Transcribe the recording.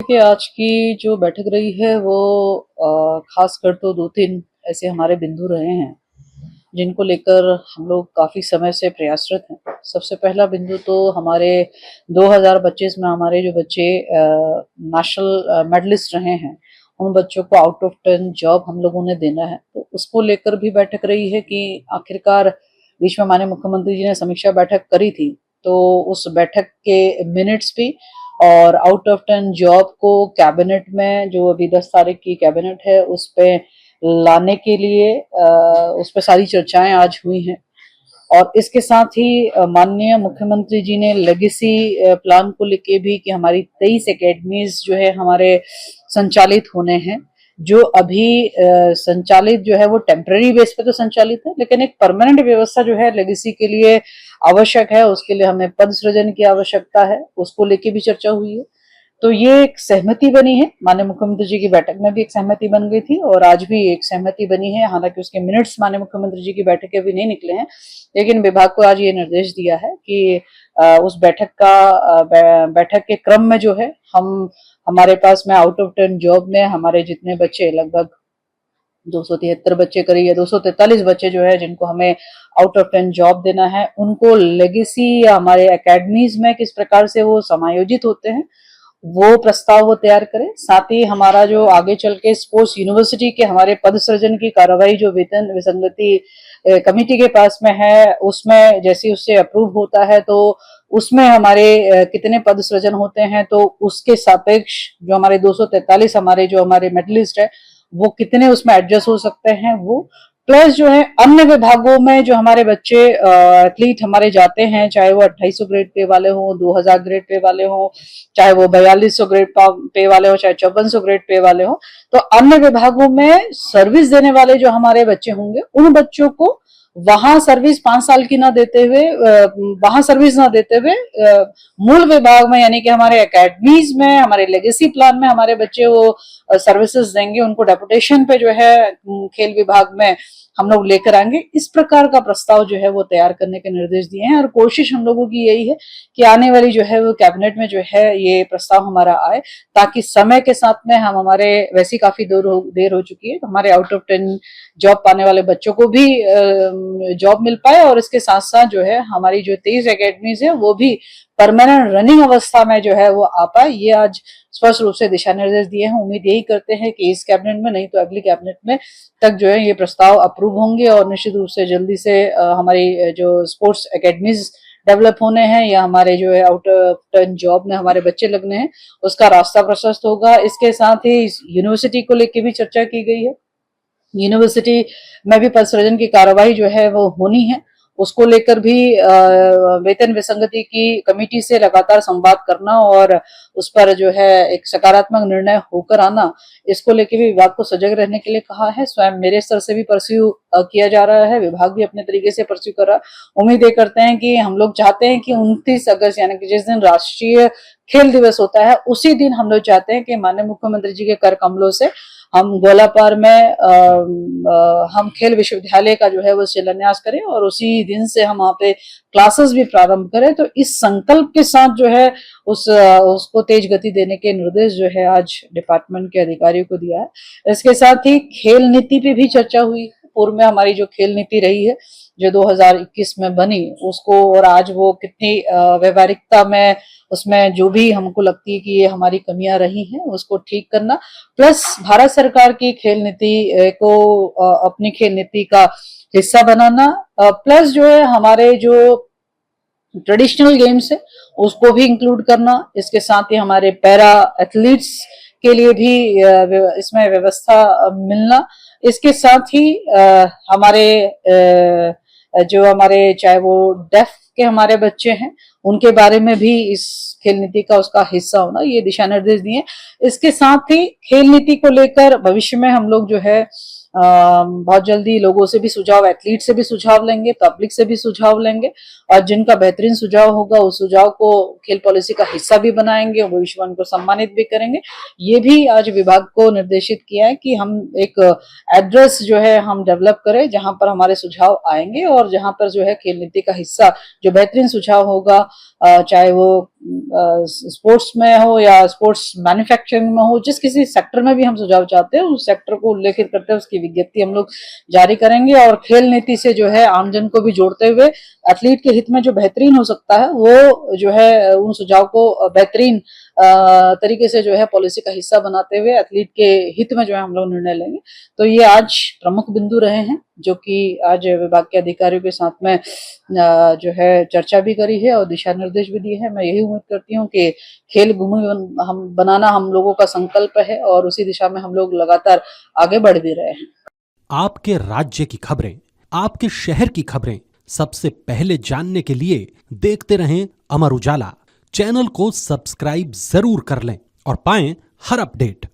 देखिए, आज की जो बैठक रही है वो खासकर तो 2-3 ऐसे हमारे बिंदु रहे हैं, जिनको लेकर हम लोग काफ़ी समय से प्रयासरत हैं। सबसे पहला बिंदु तो हमारे 2025 में हमारे जो बच्चे नेशनल मेडलिस्ट रहे हैं, उन बच्चों को आउट ऑफ 10 जॉब हम लोगों ने देना है। तो उसको लेकर भी बैठक रही है कि आखिरकार बीच में माननीय मुख्यमंत्री जी ने समीक्षा बैठक करी थी, तो उस बैठक के मिनट्स भी और आउट ऑफ 10 जॉब को कैबिनेट में, जो अभी 10 तारीख की कैबिनेट है, उस पे लाने के लिए उस पर सारी चर्चाएं आज हुई हैं। और इसके साथ ही माननीय मुख्यमंत्री जी ने लेगेसी प्लान को लेके भी कि हमारी 23 एकेडमीज जो है हमारे संचालित होने हैं। जो अभी संचालित जो है वो टेम्पररी बेस पे तो संचालित है, लेकिन एक परमानेंट व्यवस्था जो है लेगेसी के लिए आवश्यक है, उसके लिए हमें पद सृजन की आवश्यकता है, उसको लेके भी चर्चा हुई है। तो ये एक सहमति बनी है, माननीय मुख्यमंत्री जी की बैठक में भी एक सहमति बन गई थी और आज भी एक सहमति बनी है। हालांकि उसके मिनट्स माननीय मुख्यमंत्री जी की बैठक के भी नहीं निकले हैं, लेकिन विभाग को आज ये निर्देश दिया है कि उस बैठक के क्रम में जो है हम हमारे पास में आउट ऑफ 10 जॉब में हमारे जितने बच्चे, लगभग 273 बच्चे करीब या 243 बच्चे जो है जिनको हमें आउट ऑफ 10 जॉब देना है, उनको लेगेसी या हमारे एकेडमीज में किस प्रकार से वो समायोजित होते हैं वो प्रस्ताव वो तैयार करें। साथ ही हमारा जो आगे चल के स्पोर्ट्स यूनिवर्सिटी के हमारे पद सृजन की कार्रवाई जो वेतन विसंगति कमेटी के पास में है, उसमें जैसे उससे अप्रूव होता है तो उसमें हमारे कितने पद सृजन होते हैं, तो उसके सापेक्ष जो हमारे 243 हमारे जो हमारे मेडलिस्ट है वो कितने उसमें एडजस्ट हो सकते हैं वो, प्लस जो है अन्य विभागों में जो हमारे बच्चे एथलीट हमारे जाते हैं, चाहे वो 2800 ग्रेड पे वाले हो, 2000 ग्रेड पे वाले हो, चाहे वो 4200 ग्रेड पे वाले हो, चाहे 5400 ग्रेड पे वाले हो, तो अन्य विभागों में सर्विस देने वाले जो हमारे बच्चे होंगे, उन बच्चों को वहां सर्विस 5 साल की ना देते हुए वहां सर्विस ना देते हुए मूल विभाग में यानी कि हमारे एकेडमीज में, हमारे लेगेसी प्लान में हमारे बच्चे वो सर्विसेज देंगे। उनको डेपुटेशन पे जो है खेल विभाग में हम लोग लेकर आएंगे। इस प्रकार का प्रस्ताव जो है वो तैयार करने के निर्देश दिए हैं और कोशिश हम लोगों की यही है कि आने वाली जो है वो कैबिनेट में जो है ये प्रस्ताव हमारा आए, ताकि समय के साथ में हम हमारे वैसे काफी देर हो चुकी है, तो हमारे आउट ऑफ 10 जॉब पाने वाले बच्चों को भी जॉब मिल पाए और इसके साथ साथ जो है हमारी जो 23 एकेडमीज है वो भी परमानेंट रनिंग अवस्था में जो है वो आ पाए। ये आज स्पष्ट रूप से दिशा निर्देश दिए हैं। उम्मीद यही करते हैं कि इस कैबिनेट में नहीं तो अगली कैबिनेट में तक जो है ये प्रस्ताव अप्रूव होंगे और निश्चित रूप से जल्दी से हमारी जो स्पोर्ट्स एकेडमीज डेवलप होने हैं या हमारे जो है आउट ऑफ 10 जॉब में हमारे बच्चे लगने हैं, उसका रास्ता प्रशस्त होगा। इसके साथ ही यूनिवर्सिटी को लेकर भी चर्चा की गई है। यूनिवर्सिटी में भी पद सृजन की कार्रवाई जो है वो होनी है, उसको लेकर भी वेतन विसंगति की कमेटी से लगातार संवाद करना और उस पर जो है एक सकारात्मक निर्णय होकर आना, इसको लेकर भी विभाग को सजग रहने के लिए कहा है। स्वयं मेरे स्तर से भी परस्यू किया जा रहा है, विभाग भी अपने तरीके से परस्यू कर रहा है। उम्मीद ये करते हैं कि हम लोग चाहते हैं कि 29 अगस्त यानी कि जिस दिन राष्ट्रीय खेल दिवस होता है उसी दिन हम लोग चाहते हैं कि माननीय मुख्यमंत्री जी के कर कमलों से हम गोलापार में हम खेल विश्वविद्यालय का जो है वो शिलान्यास करें और उसी दिन से हम वहाँ पे क्लासेस भी प्रारंभ करें। तो इस संकल्प के साथ जो है उसको तेज गति देने के निर्देश जो है आज डिपार्टमेंट के अधिकारियों को दिया है। इसके साथ ही खेल नीति पे भी चर्चा हुई। पूर्व में हमारी जो खेल नीति रही है जो 2021 में बनी उसको, और आज वो कितनी व्यवहारिकता में उसमें जो भी हमको लगती है कि ये हमारी कमियां रही हैं उसको ठीक करना, प्लस भारत सरकार की खेल नीति को अपनी खेल नीति का हिस्सा बनाना, प्लस जो है हमारे जो ट्रेडिशनल गेम्स है उसको भी इंक्लूड करना। इसके साथ ही हमारे पैरा एथलीट्स के लिए भी इसमें व्यवस्था मिलना। इसके साथ ही हमारे जो हमारे चाहे वो डेफ के हमारे बच्चे हैं उनके बारे में भी इस खेल नीति का उसका हिस्सा होना, ये दिशा निर्देश दिए। इसके साथ ही खेल नीति को लेकर भविष्य में हम लोग जो है बहुत जल्दी लोगों से भी सुझाव, एथलीट से भी सुझाव लेंगे, पब्लिक से भी सुझाव लेंगे और जिनका बेहतरीन सुझाव होगा उस सुझाव को खेल पॉलिसी का हिस्सा भी बनाएंगे और भविष्य में उनको सम्मानित भी करेंगे। ये भी आज विभाग को निर्देशित किया है कि हम एक एड्रेस जो है हम डेवलप करें जहां पर हमारे सुझाव आएंगे और जहां पर जो है खेल नीति का हिस्सा जो बेहतरीन सुझाव होगा चाहे वो स्पोर्ट्स में हो या स्पोर्ट्स मैन्युफैक्चरिंग में हो, जिस किसी सेक्टर में भी हम सुझाव चाहते हैं उस सेक्टर को उल्लेखित करते हुए उसकी विज्ञप्ति हम लोग जारी करेंगे और खेल नीति से जो है आमजन को भी जोड़ते हुए एथलीट के हित में जो बेहतरीन हो सकता है वो जो है उन सुझाव को बेहतरीन तरीके से जो है पॉलिसी का हिस्सा बनाते हुए एथलीट के हित में जो है हम लोग निर्णय लेंगे। तो ये आज प्रमुख बिंदु रहे हैं जो कि आज विभाग के अधिकारियों के साथ में जो है चर्चा भी करी है और दिशा निर्देश भी दिए हैं। मैं यही उम्मीद करती हूँ कि खेल भूमि हम बनाना हम लोगों का संकल्प है और उसी दिशा में हम लोग लगातार आगे बढ़ भी रहे हैं। आपके राज्य की खबरें, आपके शहर की खबरें सबसे पहले जानने के लिए देखते रहें अमर उजाला। चैनल को सब्सक्राइब जरूर कर लें और पाएं हर अपडेट।